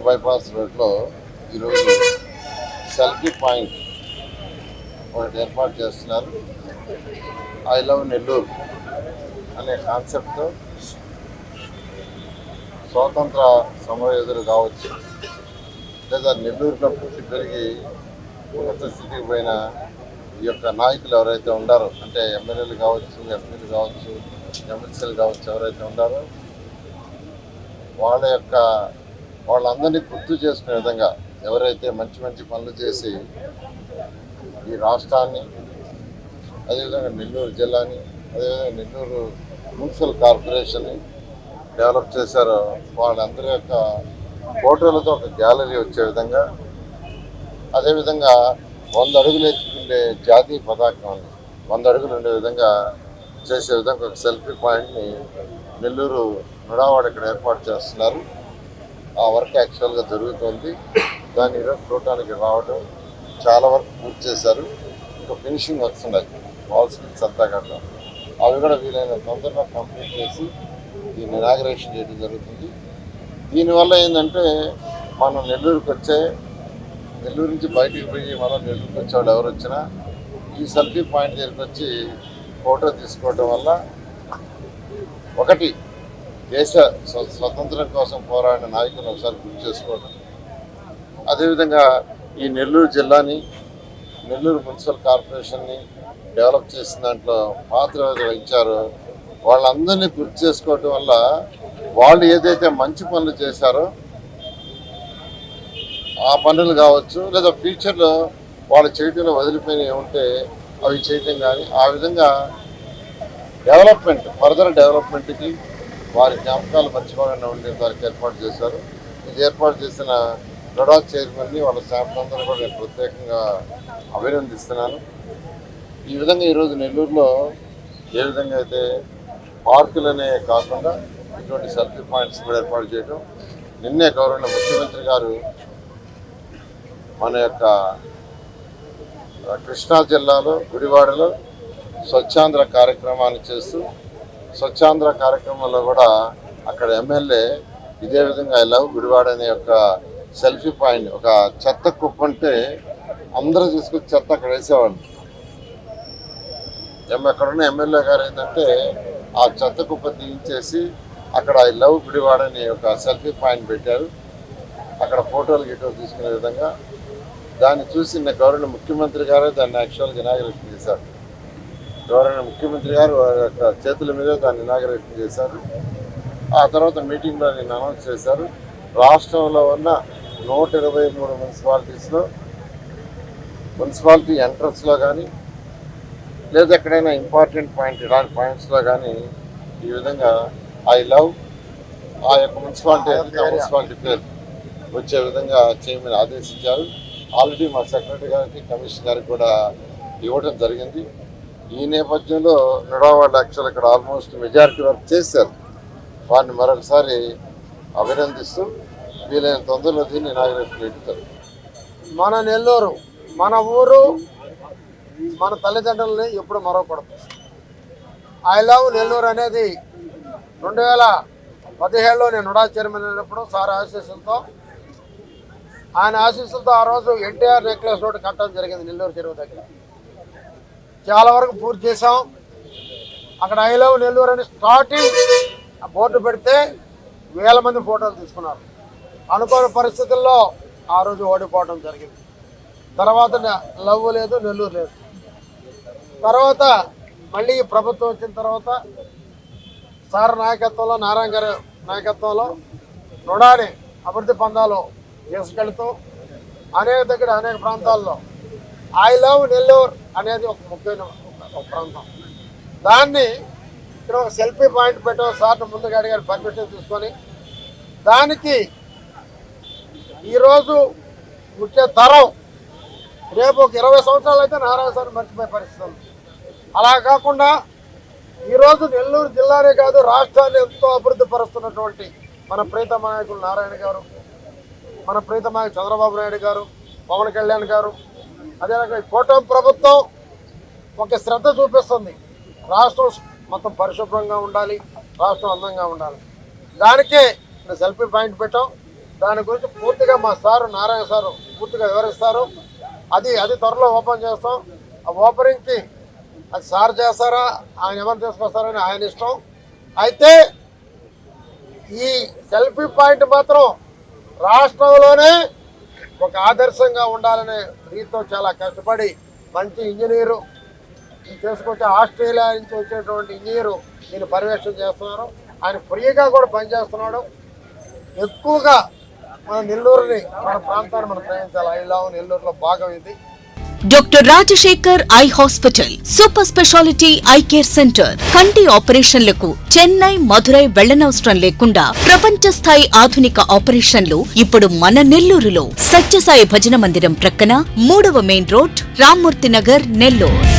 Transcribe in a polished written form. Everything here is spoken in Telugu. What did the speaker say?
బైపాస్ రోడ్లో ఈరోజు సెల్ఫీ పాయింట్ ఒకటి ఏర్పాటు చేస్తున్నారు. ఐ లవ్ నెల్లూరు అనే కాన్సెప్ట్తో స్వాతంత్ర సమరయోధులు కావచ్చు, లేదా నెల్లూరులో పుట్టి పెరిగి ఉన్నత స్థితికి పోయిన ఈ యొక్క నాయకులు ఎవరైతే ఉండారో, అంటే ఎమ్మెల్యేలు కావచ్చు, ఎంపీలు కావచ్చు, ఎమ్మెల్సీలు కావచ్చు, ఎవరైతే ఉండారో వాళ్ళందరినీ గుర్తు చేసుకునే విధంగా ఎవరైతే మంచి మంచి పనులు చేసి ఈ రాష్ట్రాన్ని, అదేవిధంగా నెల్లూరు జిల్లాని, అదేవిధంగా నెల్లూరు మున్సిపల్ కార్పొరేషన్ని డెవలప్ చేశారో వాళ్ళందరి యొక్క ఫోటోలతో ఒక గ్యాలరీ వచ్చే విధంగా, అదేవిధంగా 100 అడుగులు ఎత్తుకుండే జాతీయ పతాకాన్ని 100 అడుగులు ఉండే విధంగా చేసే విధంగా ఒక సెల్ఫీ పాయింట్ని నెల్లూరు నుడావాడ ఇక్కడ ఏర్పాటు చేస్తున్నారు. ఆ వర్క్ యాక్చువల్గా జరుగుతుంది. దాన్ని ఈరోజు చూడటానికి రావడం, చాలా వరకు పూర్తి చేశారు. ఇంకా ఫినిషింగ్ వర్క్స్ ఉన్నాయి, వాల్ స్కిల్స్ అంతా కట్టడం, అవి కూడా వీలైన తొందరగా కంప్లీట్ చేసి దీన్ని ఇనాగరేషన్ చేయడం జరుగుతుంది. దీనివల్ల ఏంటంటే మనం నెల్లూరు నుంచి బయటికి పోయి మనం నెల్లూరుకి వచ్చేవాళ్ళు ఎవరు వచ్చినా ఈ సెల్ఫీ పాయింట్ దగ్గరికి వచ్చి ఫోటో తీసుకోవడం వల్ల ఒకటి దేశ స్వతంత్రం కోసం పోరాడిన నాయకులను ఒకసారి గుర్తు చేసుకోవడం, అదేవిధంగా ఈ నెల్లూరు జిల్లాని, నెల్లూరు మున్సిపల్ కార్పొరేషన్ని డెవలప్ చేసిన దాంట్లో పాత్ర వహించారో వాళ్ళందరినీ గుర్తు చేసుకోవడం వల్ల వాళ్ళు ఏదైతే మంచి పనులు చేశారో ఆ పనులు కావచ్చు, లేదా ఫ్యూచర్లో వాళ్ళు చేయడంలో వదిలిపోయినవి ఉంటే అవి చేయటం కానీ, ఆ విధంగా ఫర్దర్ డెవలప్మెంట్కి వారి జ్ఞాపకాలు మర్చిపోకుండా ఉండే వారికి ఏర్పాటు చేశారు. ఇది ఏర్పాటు చేసిన గడా చైర్మన్ని వాళ్ళ స్టాఫ్ అందరూ కూడా నేను ప్రత్యేకంగా అభినందిస్తున్నాను. ఈ విధంగా ఈరోజు నెల్లూరులో ఏ విధంగా అయితే పార్కులనే కాకుండా ఇటువంటి సెల్ఫీ పాయింట్స్ కూడా ఏర్పాటు చేయడం, నిన్నే గౌరవ ముఖ్యమంత్రి గారు మన యొక్క కృష్ణా జిల్లాలో గుడివాడలో స్వచ్ఛాంధ్ర కార్యక్రమాన్ని చేస్తూ, స్వచ్ఛాంధ్ర కార్యక్రమంలో కూడా అక్కడ ఎమ్మెల్యే ఇదే విధంగా ఐ లవ్ గుడివాడ అనే ఒక సెల్ఫీ పాయింట్, ఒక చెత్త కుప్ప అంటే అందరూ తీసుకొచ్చి చెత్త అక్కడ వేసేవాళ్ళు. అక్కడున్న ఎమ్మెల్యే గారు ఏంటంటే ఆ చెత్త కుప్ప తీయించేసి అక్కడ ఐ లవ్ గుడివాడ అనే ఒక సెల్ఫీ పాయింట్ పెట్టారు. అక్కడ ఫోటోలు తీసుకునే విధంగా దాన్ని చూసి గౌరవ ముఖ్యమంత్రి గారే దాన్ని యాక్చువల్గా ఇనాగరేషన్ చేశారు. గౌరవ ముఖ్యమంత్రి గారు వారి యొక్క చేతుల మీద దాన్ని ఇనాగరేషన్ చేశారు. ఆ తర్వాత మీటింగ్లో నేను అనౌన్స్ చేశారు, రాష్ట్రంలో ఉన్న 123 మున్సిపాలిటీస్లో మున్సిపాలిటీ ఎంట్రన్స్లో కానీ, లేదా ఎక్కడైనా ఇంపార్టెంట్ పాయింట్ ఇలాంటి పాయింట్స్లో కానీ ఈ విధంగా ఐ లవ్ ఆ యొక్క మున్సిపాలిటీ పేరు వచ్చే విధంగా చేయమని ఆదేశించారు. ఆల్రెడీ మా సెక్రటరీ గారికి, కమిషనర్ గారికి కూడా ఇవ్వడం జరిగింది. ఈ నేపథ్యంలో నుడావాడ యాక్చువల్ ఇక్కడ ఆల్మోస్ట్ మెజారిటీ వర్క్ చేశారు. వారిని మరొకసారి అభినందిస్తూ వీలైన తొందరలో దీన్ని ఇనాగరేషన్ చేస్తారు. మన నెల్లూరు, మన ఊరు, మన తల్లిదండ్రులని ఎప్పుడు మరవకూడదు. ఐ లవ్ నెల్లూరు అనేది 2017లో నేను నుడా చైర్మన్ అయినప్పుడు సార్ ఆశీస్సులతో, ఆయన ఆశీస్సులతో ఆ రోజు ఎన్టీఆర్ నెక్లెస్ రోడ్డు కట్టడం జరిగింది నెల్లూరు చెరువు దగ్గర. చాలా వరకు పూర్తి చేసాం. అక్కడ ఐ లవ్ నెల్లూరు అని స్టార్టింగ్ బోర్డు పెడితే 1000 మంది ఫోటోలు తీసుకున్నారు. అనుకోని పరిస్థితుల్లో ఆ రోజు ఓడిపోవడం జరిగింది. తర్వాత లవ్ లేదు, నెల్లూరు లేదు. తర్వాత మళ్ళీ ప్రభుత్వం వచ్చిన తర్వాత సార్ నాయకత్వంలో, నారాయణ గారి నాయకత్వంలో నుడాని అభివృద్ధి పందాలు తీసుకెళ్తూ అనేక ప్రాంతాల్లో ఐ లవ్ నెల్లూరు అనేది ఒక ముఖ్యమైన ఒక ప్రాంతం. దాన్ని ఇక్కడ ఒక సెల్ఫీ పాయింట్ పెట్టాం. సార్ ముందుగా అడిగారు పర్మిషన్ తీసుకొని, దానికి ఈరోజు వచ్చే తరం రేపు ఒక 20 సంవత్సరాలు అయితే నారాయణ సార్ మర్చిపోయే పరిస్థితి ఉంది. అలా కాకుండా ఈరోజు నెల్లూరు జిల్లానే కాదు రాష్ట్రాన్ని ఎంతో అభివృద్ధి పరుస్తున్నటువంటి మన ప్రీతమ నాయకులు నారాయణ గారు, మన ప్రీతమ నాయకులు చంద్రబాబు నాయుడు గారు, పవన్ కళ్యాణ్ గారు, అదే రకంగా కూటమి ప్రభుత్వం ఒక శ్రద్ధ చూపిస్తుంది. రాష్ట్రం మొత్తం పరిశుభ్రంగా ఉండాలి, రాష్ట్రం అందంగా ఉండాలి. దానికే సెల్ఫీ పాయింట్ పెట్టాం. దాని గురించి పూర్తిగా మా సారు నారాయణ సారు పూర్తిగా వివరిస్తారు. అది త్వరలో ఓపెన్ చేస్తాం. ఆ ఓపెనింగ్కి అది సార్ చేస్తారా, ఆయన ఎవరు తీసుకొస్తారని ఆయన ఇష్టం. అయితే ఈ సెల్ఫీ పాయింట్ మాత్రం రాష్ట్రంలోనే ఒక ఆదర్శంగా ఉండాలనే రీతితో చాలా కష్టపడి మంచి ఇంజనీరు తీసుకొచ్చి ఆస్ట్రేలియా నుంచి వచ్చేటువంటి ఇంజనీరు దీన్ని పర్యవేక్షణ చేస్తున్నారు. ఆయన ఫ్రీగా కూడా పనిచేస్తున్నాడు. ఎక్కువగా మన నెల్లూరుని, మన ప్రాంతాన్ని మనం ప్రేమించాలి. ఇలా నెల్లూరులో భాగం ఇది. Doctor Rajasekhar eye hospital super speciality eye care centre. కంటి ఆపరేషన్లకు చెన్నై, మధురై వెళ్లనవసరం లేకుండా ప్రపంచ స్థాయి ఆధునిక ఆపరేషన్లు ఇప్పుడు మన నెల్లూరులో. సత్యసాయి భజన మందిరం ప్రక్కన 3వ మెయిన్ రోడ్, రామ్మూర్తి నగర్, నెల్లూరు.